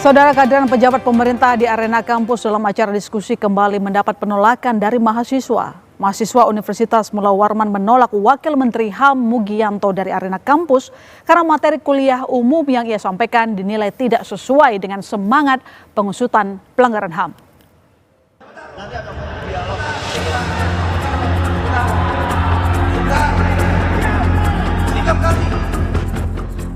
Saudara, kehadiran pejabat pemerintah di arena kampus dalam acara diskusi kembali mendapat penolakan dari mahasiswa. Mahasiswa Universitas Mula Warman menolak Wakil Menteri HAM Mugianto dari arena kampus karena materi kuliah umum yang ia sampaikan dinilai tidak sesuai dengan semangat pengusutan pelanggaran HAM.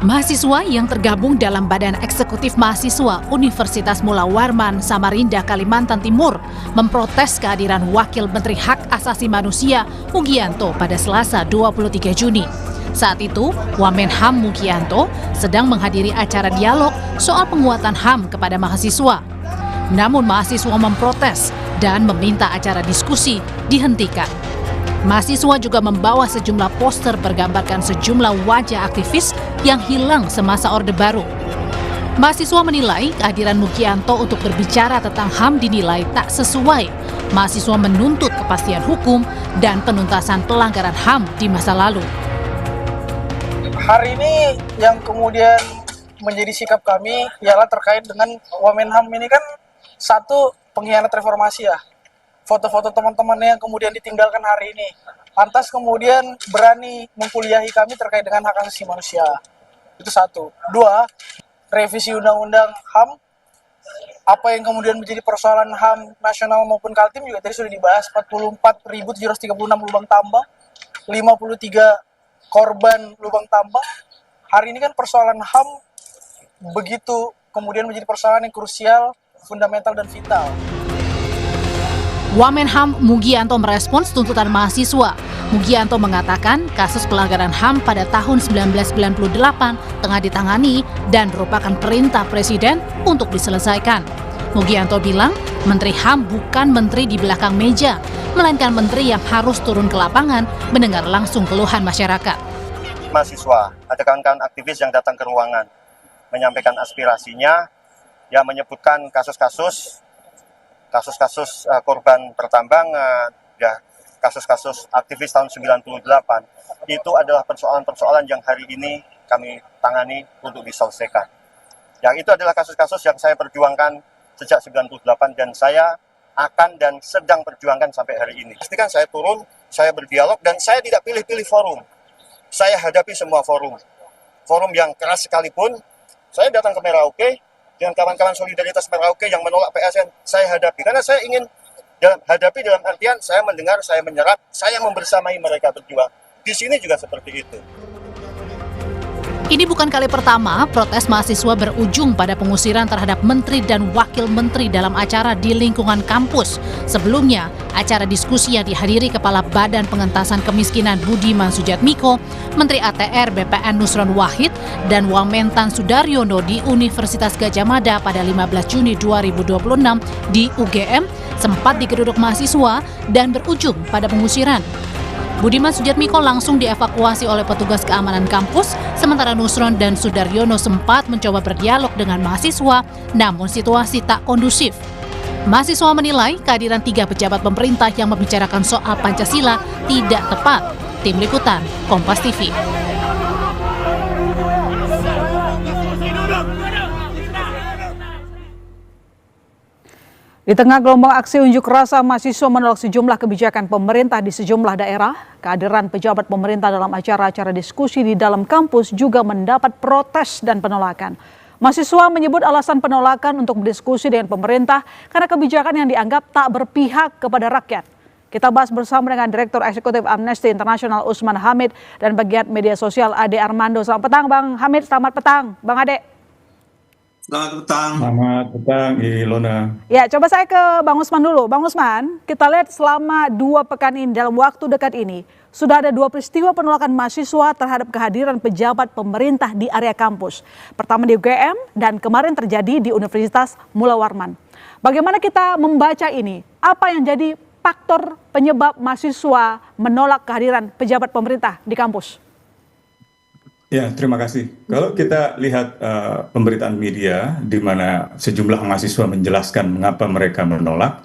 Mahasiswa yang tergabung dalam Badan Eksekutif Mahasiswa Universitas Mula Warman, Samarinda, Kalimantan Timur memprotes kehadiran Wakil Menteri Hak Asasi Manusia Mugianto pada Selasa 23 Juni. Saat itu, Wamen HAM Mugianto sedang menghadiri acara dialog soal penguatan HAM kepada mahasiswa. Namun mahasiswa memprotes dan meminta acara diskusi dihentikan. Mahasiswa juga membawa sejumlah poster bergambarkan sejumlah wajah aktivis yang hilang semasa Orde Baru. Mahasiswa menilai kehadiran Mugianto untuk berbicara tentang HAM dinilai tak sesuai. Mahasiswa menuntut kepastian hukum dan penuntasan pelanggaran HAM di masa lalu. Hari ini yang kemudian menjadi sikap kami ialah terkait dengan Wamen HAM ini kan satu pengkhianat reformasi ya. Foto-foto teman-temannya yang kemudian ditinggalkan hari ini. Lantas kemudian berani mengkuliahi kami terkait dengan hak asasi manusia. Itu satu. Dua, revisi undang-undang HAM. Apa yang kemudian menjadi persoalan HAM nasional maupun Kaltim juga tadi sudah dibahas. 44.736 lubang tambang. 53 korban lubang tambang. Hari ini kan persoalan HAM begitu kemudian menjadi persoalan yang krusial, fundamental dan vital. Wamen HAM Mugianto merespons tuntutan mahasiswa. Mugianto mengatakan kasus pelanggaran HAM pada tahun 1998 tengah ditangani dan merupakan perintah Presiden untuk diselesaikan. Mugianto bilang Menteri HAM bukan menteri di belakang meja, melainkan menteri yang harus turun ke lapangan mendengar langsung keluhan masyarakat. Mahasiswa, ada kawan-kawan aktivis yang datang ke ruangan, menyampaikan aspirasinya, yang menyebutkan kasus-kasus korban pertambangan, ya kasus-kasus aktivis tahun 98, itu adalah persoalan-persoalan yang hari ini kami tangani untuk diselesaikan. Yang itu adalah kasus-kasus yang saya perjuangkan sejak 98 dan saya akan dan sedang perjuangkan sampai hari ini. Pastikan saya turun, saya berdialog dan saya tidak pilih-pilih forum. Saya hadapi semua forum. Forum yang keras sekalipun, saya datang ke Merauke, dengan kawan-kawan solidaritas Merauke yang menolak PSN, saya hadapi. Karena saya ingin hadapi dalam artian saya mendengar, saya menyerap, saya membersamai mereka berjuang. Di sini juga seperti itu. Ini bukan kali pertama protes mahasiswa berujung pada pengusiran terhadap menteri dan wakil menteri dalam acara di lingkungan kampus. Sebelumnya, acara diskusi yang dihadiri Kepala Badan Pengentasan Kemiskinan Budiman Sujatmiko, Menteri ATR BPN Nusron Wahid, dan Wamentan Sudaryono di Universitas Gadjah Mada pada 15 Juni 2026 di UGM sempat digeruduk mahasiswa dan berujung pada pengusiran. Budiman Sujatmiko langsung dievakuasi oleh petugas keamanan kampus, sementara Nusron dan Sudaryono sempat mencoba berdialog dengan mahasiswa, namun situasi tak kondusif. Mahasiswa menilai kehadiran 3 pejabat pemerintah yang membicarakan soal Pancasila tidak tepat. Tim Liputan, Kompas TV. Di tengah gelombang aksi unjuk rasa, mahasiswa menolak sejumlah kebijakan pemerintah di sejumlah daerah. Kehadiran pejabat pemerintah dalam acara-acara diskusi di dalam kampus juga mendapat protes dan penolakan. Mahasiswa menyebut alasan penolakan untuk berdiskusi dengan pemerintah karena kebijakan yang dianggap tak berpihak kepada rakyat. Kita bahas bersama dengan Direktur Eksekutif Amnesty International Usman Hamid dan pegiat media sosial Ade Armando. Selamat petang Bang Hamid, selamat petang Bang Ade. Selamat petang. Selamat petang, Ilona. Ya, coba saya ke Bang Usman dulu. Bang Usman, kita lihat selama 2 pekan ini, dalam waktu dekat ini, sudah ada 2 peristiwa penolakan mahasiswa terhadap kehadiran pejabat pemerintah di area kampus. Pertama di UGM dan kemarin terjadi di Universitas Mula Warman. Bagaimana kita membaca ini? Apa yang jadi faktor penyebab mahasiswa menolak kehadiran pejabat pemerintah di kampus? Ya, terima kasih. Kalau kita lihat pemberitaan media di mana sejumlah mahasiswa menjelaskan mengapa mereka menolak,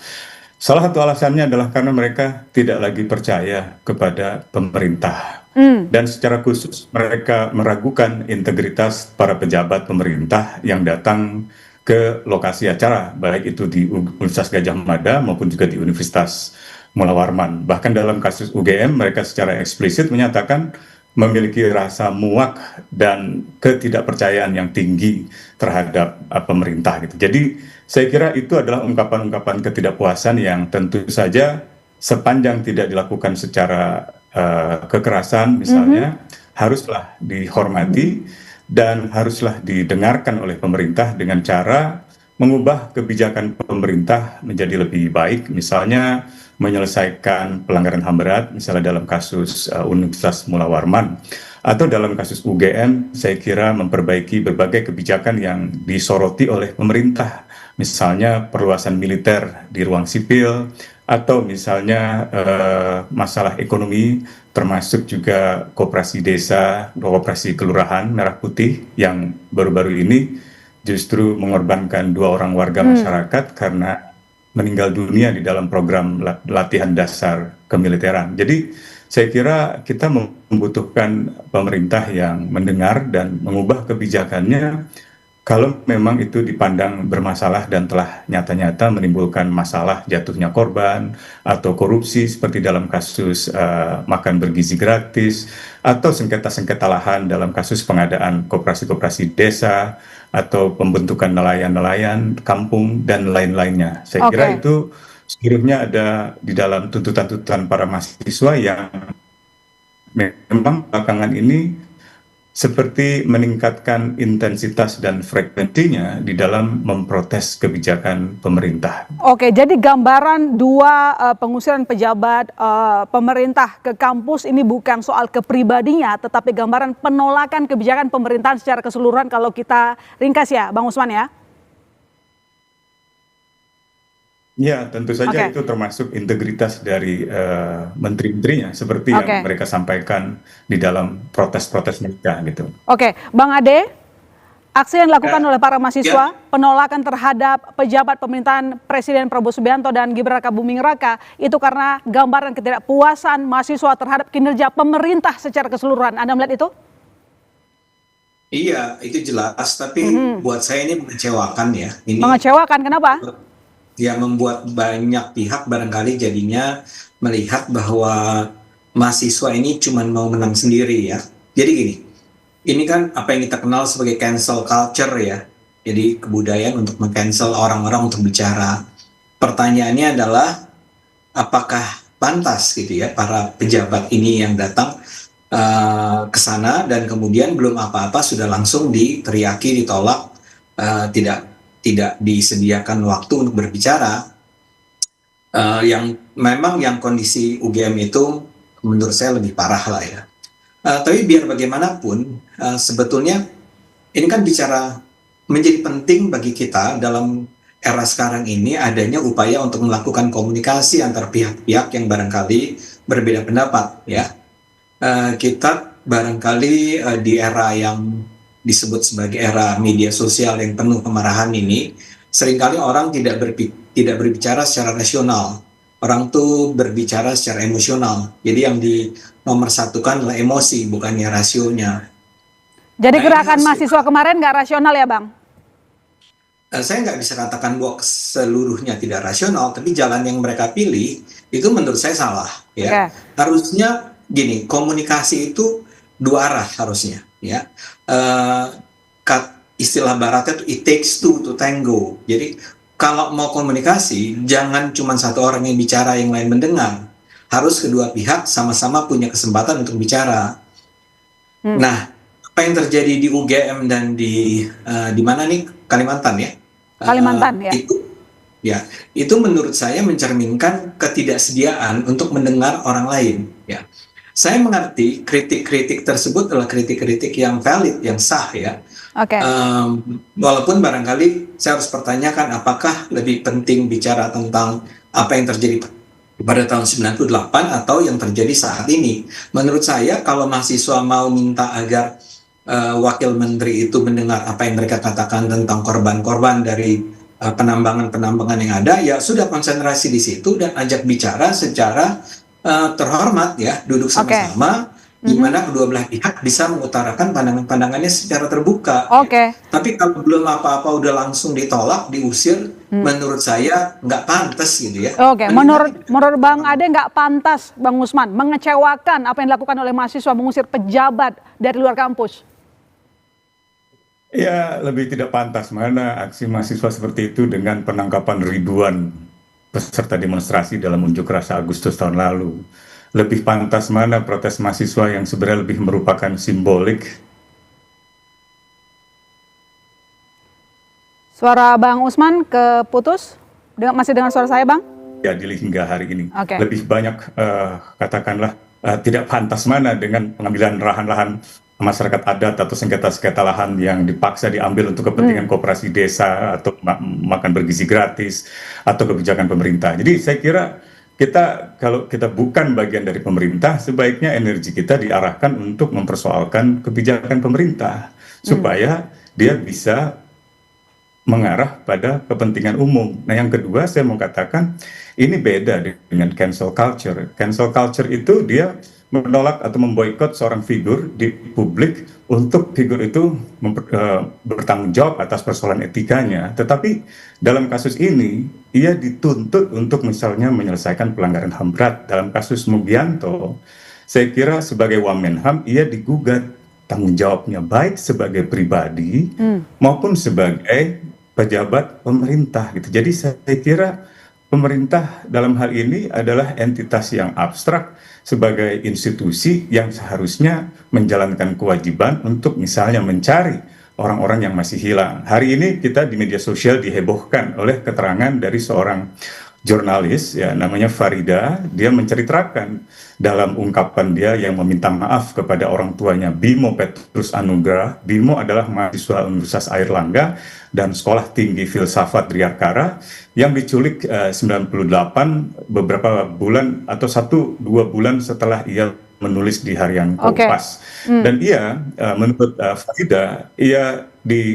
salah satu alasannya adalah karena mereka tidak lagi percaya kepada pemerintah. Dan secara khusus mereka meragukan integritas para pejabat pemerintah yang datang ke lokasi acara, baik itu di Universitas Gadjah Mada maupun juga di Universitas Mula Warman. Bahkan dalam kasus UGM, mereka secara eksplisit menyatakan memiliki rasa muak dan ketidakpercayaan yang tinggi terhadap pemerintah gitu. Jadi saya kira itu adalah ungkapan-ungkapan ketidakpuasan yang tentu saja sepanjang tidak dilakukan secara kekerasan misalnya, haruslah dihormati dan haruslah didengarkan oleh pemerintah dengan cara mengubah kebijakan pemerintah menjadi lebih baik, misalnya menyelesaikan pelanggaran HAM berat, misalnya dalam kasus Universitas Mula Warman, atau dalam kasus UGM, saya kira memperbaiki berbagai kebijakan yang disoroti oleh pemerintah, misalnya perluasan militer di ruang sipil, atau misalnya masalah ekonomi, termasuk juga koperasi desa, koperasi kelurahan Merah Putih yang baru-baru ini justru mengorbankan 2 orang warga masyarakat karena meninggal dunia di dalam program latihan dasar kemiliteran. Jadi saya kira kita membutuhkan pemerintah yang mendengar dan mengubah kebijakannya kalau memang itu dipandang bermasalah dan telah nyata-nyata menimbulkan masalah jatuhnya korban atau korupsi seperti dalam kasus makan bergizi gratis atau sengketa-sengketa lahan dalam kasus pengadaan koperasi-koperasi desa atau pembentukan nelayan-nelayan kampung dan lain-lainnya. Saya kira itu seluruhnya ada di dalam tuntutan-tuntutan para mahasiswa yang memang belakangan ini seperti meningkatkan intensitas dan frekuensinya di dalam memprotes kebijakan pemerintah. Oke, jadi gambaran 2 pengusiran pejabat pemerintah ke kampus ini bukan soal kepribadinya, tetapi gambaran penolakan kebijakan pemerintahan secara keseluruhan kalau kita ringkas ya, Bang Usman ya? Ya, tentu saja itu termasuk integritas dari menteri-menterinya seperti yang mereka sampaikan di dalam protes-protes mereka gitu. Oke, Bang Ade, aksi yang dilakukan oleh para mahasiswa, penolakan terhadap pejabat pemerintahan Presiden Prabowo Subianto dan Gibran Raka Buming Raka itu karena gambaran ketidakpuasan mahasiswa terhadap kinerja pemerintah secara keseluruhan. Anda melihat itu? Iya, itu jelas. Tapi buat saya ini mengecewakan ya. Ini mengecewakan, kenapa? Ya, membuat banyak pihak barangkali jadinya melihat bahwa mahasiswa ini cuma mau menang sendiri ya. Jadi gini, ini kan apa yang kita kenal sebagai cancel culture ya. Jadi kebudayaan untuk meng-cancel orang-orang untuk bicara. Pertanyaannya adalah apakah pantas gitu ya para pejabat ini yang datang ke sana dan kemudian belum apa-apa sudah langsung diteriaki, ditolak, tidak disediakan waktu untuk berbicara. Yang memang yang kondisi UGM itu menurut saya lebih parah lah ya. Tapi biar bagaimanapun sebetulnya ini kan bicara menjadi penting bagi kita dalam era sekarang ini adanya upaya untuk melakukan komunikasi antar pihak-pihak yang barangkali berbeda pendapat ya. Kita barangkali di era yang disebut sebagai era media sosial yang penuh kemarahan ini, seringkali orang tidak berbicara secara rasional. Orang tuh berbicara secara emosional. Jadi yang dinomorsatukan adalah emosi, bukannya rasionya. Jadi gerakan mahasiswa kemarin nggak rasional ya, Bang? Saya nggak bisa katakan bahwa seluruhnya tidak rasional, tapi jalan yang mereka pilih itu menurut saya salah. Ya, harusnya gini, komunikasi itu 2 arah harusnya. Ya, istilah baratnya itu it takes two to tango. Jadi kalau mau komunikasi jangan cuma satu orang yang bicara yang lain mendengar, harus kedua pihak sama-sama punya kesempatan untuk bicara. Nah, apa yang terjadi di UGM dan di mana nih, Kalimantan ya? Kalimantan ya. Itu menurut saya mencerminkan ketidaksediaan untuk mendengar orang lain. Ya. Saya mengerti kritik-kritik tersebut adalah kritik-kritik yang valid, yang sah ya. Walaupun barangkali saya harus pertanyakan apakah lebih penting bicara tentang apa yang terjadi pada tahun 98 atau yang terjadi saat ini. Menurut saya kalau mahasiswa mau minta agar wakil menteri itu mendengar apa yang mereka katakan tentang korban-korban dari penambangan-penambangan yang ada, ya sudah konsentrasi di situ dan ajak bicara secara terhormat ya, duduk sama-sama di mana kedua belah pihak bisa mengutarakan pandangan-pandangannya secara terbuka. Oke. Tapi kalau belum apa-apa udah langsung ditolak, diusir, menurut saya nggak pantas gitu ya. Oke, menurut Bang Ade nggak pantas, Bang Usman, mengecewakan apa yang dilakukan oleh mahasiswa mengusir pejabat dari luar kampus? Ya, lebih tidak pantas mana aksi mahasiswa seperti itu dengan penangkapan ribuan peserta demonstrasi dalam unjuk rasa Agustus tahun lalu. Lebih pantas mana protes mahasiswa yang sebenarnya lebih merupakan simbolik. Suara Bang Usman keputus? Masih dengan suara saya, Bang? Ya, hingga hari ini. Oke. Lebih banyak, katakanlah, tidak pantas mana dengan pengambilan lahan-lahan masyarakat adat atau sengketa-sengketa lahan yang dipaksa diambil untuk kepentingan koperasi desa atau makan bergizi gratis atau kebijakan pemerintah. Jadi saya kira kalau kita bukan bagian dari pemerintah, sebaiknya energi kita diarahkan untuk mempersoalkan kebijakan pemerintah supaya dia bisa mengarah pada kepentingan umum. Nah, yang kedua saya mau katakan ini beda dengan cancel culture. Cancel culture itu dia menolak atau memboikot seorang figur di publik untuk figur itu bertanggung jawab atas persoalan etikanya. Tetapi dalam kasus ini, ia dituntut untuk misalnya menyelesaikan pelanggaran HAM berat. Dalam kasus Mugianto, saya kira sebagai Wamenham, ia digugat tanggung jawabnya baik sebagai pribadi maupun sebagai pejabat pemerintah. Gitu. Jadi saya kira pemerintah dalam hal ini adalah entitas yang abstrak sebagai institusi yang seharusnya menjalankan kewajiban untuk misalnya mencari orang-orang yang masih hilang. Hari ini kita di media sosial dihebohkan oleh keterangan dari seorang jurnalis ya namanya Farida. Dia menceritakan dalam ungkapan dia yang meminta maaf kepada orang tuanya Bimo Petrus Anugrah. Bimo adalah mahasiswa Universitas Airlangga dan Sekolah Tinggi Filsafat Riyakara yang diculik 98 beberapa bulan atau 1-2 bulan setelah ia menulis di harian Kompas. Dan ia menurut Farida,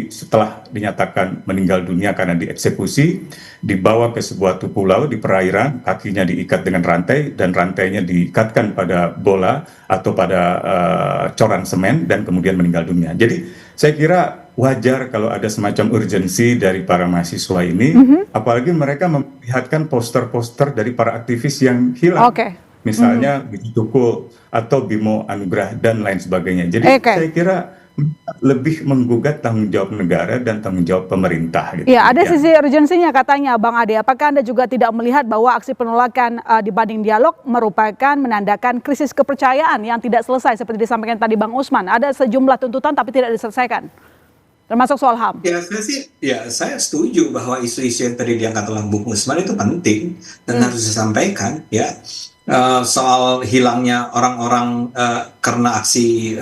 setelah dinyatakan meninggal dunia karena dieksekusi, dibawa ke sebuah pulau di perairan, kakinya diikat dengan rantai dan rantainya diikatkan pada bola atau pada coran semen dan kemudian meninggal dunia. Jadi saya kira wajar kalau ada semacam urgensi dari para mahasiswa ini, apalagi mereka memperlihatkan poster-poster dari para aktivis yang hilang. Misalnya Biji Tukul atau Bimo Anugrah dan lain sebagainya. Jadi saya kira lebih menggugat tanggung jawab negara dan tanggung jawab pemerintah. Gitu. Ya, ada sisi urgensinya katanya Bang Ade. Apakah Anda juga tidak melihat bahwa aksi penolakan dibanding dialog merupakan menandakan krisis kepercayaan yang tidak selesai seperti disampaikan tadi Bang Usman? Ada sejumlah tuntutan tapi tidak diselesaikan, termasuk soal HAM. Ya, saya setuju bahwa isu-isu yang tadi diangkat oleh Bung Usman itu penting dan harus disampaikan. Ya, soal hilangnya orang-orang karena aksi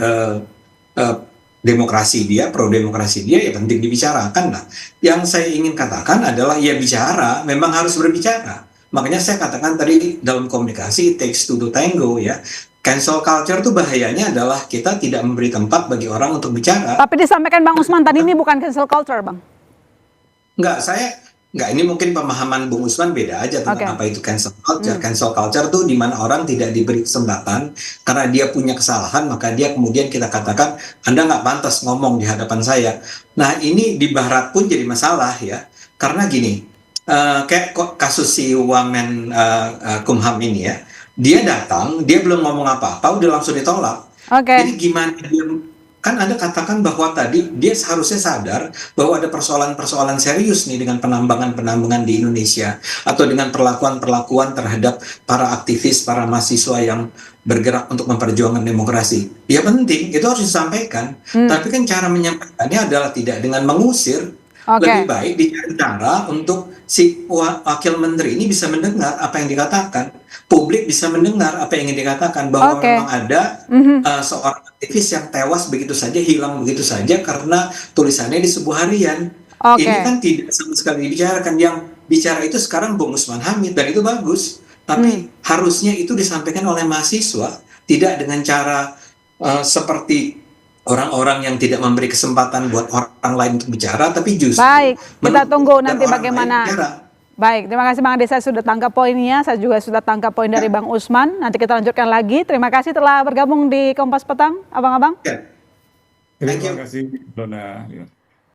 demokrasi dia, pro demokrasi dia, ya penting dibicarakan lah. Yang saya ingin katakan adalah ya bicara, memang harus berbicara. Makanya saya katakan tadi dalam komunikasi it takes two to tango ya. Cancel culture tuh bahayanya adalah kita tidak memberi tempat bagi orang untuk bicara. Tapi disampaikan Bang Usman tadi ini bukan cancel culture, Bang. Ini mungkin pemahaman Bung Usman beda aja tentang apa itu cancel culture. Cancel culture tuh di mana orang tidak diberi kesempatan karena dia punya kesalahan, maka dia kemudian kita katakan Anda nggak pantas ngomong di hadapan saya. Nah ini di Barat pun jadi masalah ya, karena gini, kayak kasus si Wamen Kumham ini ya, dia datang, dia belum ngomong apa-apa, udah langsung ditolak. Jadi gimana dia? Kan Anda katakan bahwa tadi dia seharusnya sadar bahwa ada persoalan-persoalan serius nih dengan penambangan-penambangan di Indonesia atau dengan perlakuan-perlakuan terhadap para aktivis, para mahasiswa yang bergerak untuk memperjuangkan demokrasi. Ya penting, itu harus disampaikan. Tapi kan cara menyampaikannya adalah tidak dengan mengusir. Lebih baik dicari cara untuk si wakil menteri ini bisa mendengar apa yang dikatakan. Publik bisa mendengar apa yang ingin dikatakan bahwa memang ada seorang aktivis yang tewas begitu saja, hilang begitu saja karena tulisannya di sebuah harian. Ini kan tidak sama sekali dibicarakan. Yang bicara itu sekarang Bung Usman Hamid dan itu bagus. Tapi harusnya itu disampaikan oleh mahasiswa, tidak dengan cara seperti orang-orang yang tidak memberi kesempatan buat orang lain untuk bicara, tapi justru baik, kita tunggu nanti bagaimana Baik, terima kasih Bang Ade, saya sudah tangkap poinnya, saya juga sudah tangkap poin dari Bang Usman. Nanti kita lanjutkan lagi. Terima kasih telah bergabung di Kompas Petang, abang-abang. Ya. Terima kasih, Dona.